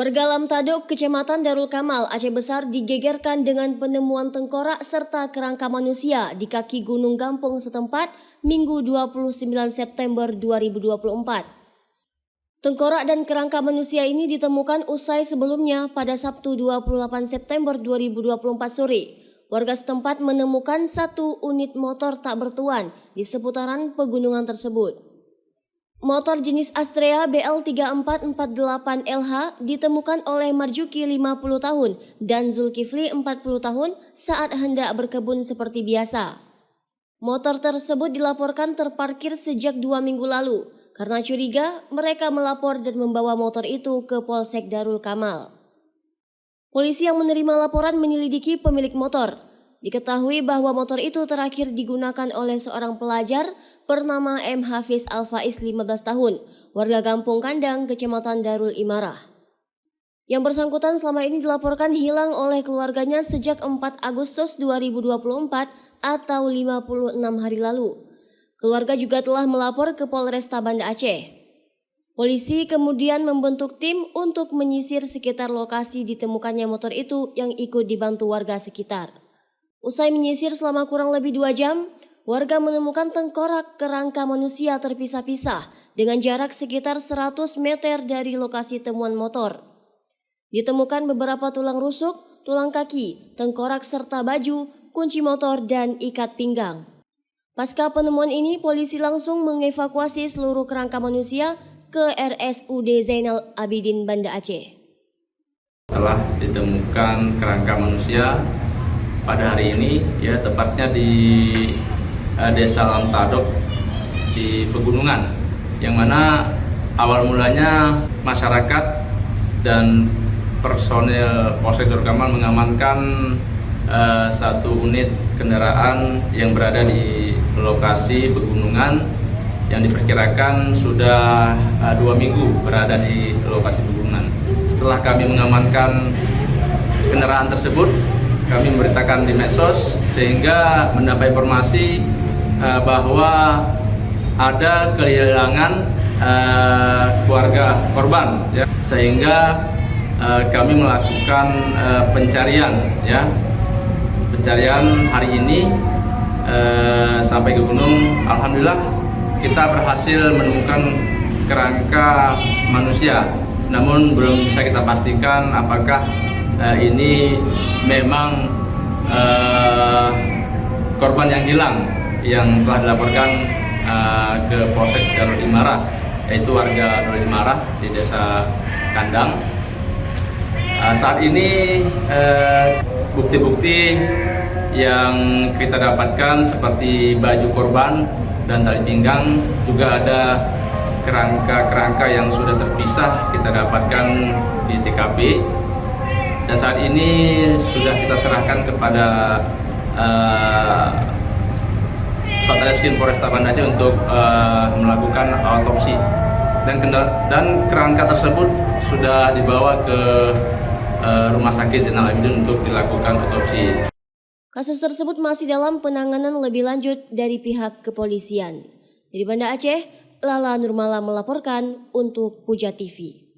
Warga Lamtaduk, Kecamatan Darul Kamal, Aceh Besar digegerkan dengan penemuan tengkorak serta kerangka manusia di kaki Gunung Gampong setempat Minggu 29 September 2024. Tengkorak dan kerangka manusia ini ditemukan usai sebelumnya pada Sabtu 28 September 2024 sore. Warga setempat menemukan satu unit motor tak bertuan di seputaran pegunungan tersebut. Motor jenis Astrea BL3448LH ditemukan oleh Marjuki 50 tahun dan Zulkifli 40 tahun saat hendak berkebun seperti biasa. Motor tersebut dilaporkan terparkir sejak 2 minggu lalu. Karena curiga, mereka melapor dan membawa motor itu ke Polsek Darul Kamal. Polisi yang menerima laporan menyelidiki pemilik motor. Diketahui bahwa motor itu terakhir digunakan oleh seorang pelajar bernama M. Hafiz Al-Faiz 15 tahun, warga Kampung Kandang, Kecamatan Darul Imarah. Yang bersangkutan selama ini dilaporkan hilang oleh keluarganya sejak 4 Agustus 2024 atau 56 hari lalu. Keluarga juga telah melapor ke Polresta Banda Aceh. Polisi kemudian membentuk tim untuk menyisir sekitar lokasi ditemukannya motor itu yang ikut dibantu warga sekitar. Usai menyisir selama kurang lebih 2 jam, warga menemukan tengkorak kerangka manusia terpisah-pisah dengan jarak sekitar 100 meter dari lokasi temuan motor. Ditemukan beberapa tulang rusuk, tulang kaki, tengkorak serta baju, kunci motor, dan ikat pinggang. Pasca penemuan ini, polisi langsung mengevakuasi seluruh kerangka manusia ke RSUD Zainal Abidin Banda Aceh. Telah ditemukan kerangka manusia pada hari ini, ya tepatnya di Desa Lamtaduk di pegunungan, yang mana awal mulanya masyarakat dan personel Polsek Darul Kamal mengamankan satu unit kendaraan yang berada di lokasi pegunungan yang diperkirakan sudah 2 minggu berada di lokasi pegunungan. Setelah kami mengamankan kendaraan tersebut, kami memberitakan di medsos sehingga mendapat informasi bahwa ada kehilangan keluarga korban, ya. Sehingga kami melakukan pencarian, ya. Pencarian hari ini sampai ke gunung. Alhamdulillah kita berhasil menemukan kerangka manusia. Namun belum bisa kita pastikan apakah ini memang korban yang hilang yang telah dilaporkan ke Polsek Darul Imarah, yaitu warga Darul Imarah di Desa Kandang. Saat ini bukti-bukti yang kita dapatkan seperti baju korban dan tali pinggang, juga ada kerangka-kerangka yang sudah terpisah kita dapatkan di TKP. Dan saat ini sudah kita serahkan kepada Satreskrim Polresta Banda Aceh untuk melakukan autopsi. Dan kerangka tersebut sudah dibawa ke Rumah Sakit Zainal Abidin untuk dilakukan autopsi. Kasus tersebut masih dalam penanganan lebih lanjut dari pihak kepolisian. Dari Banda Aceh, Lala Nurmala melaporkan untuk Puja TV.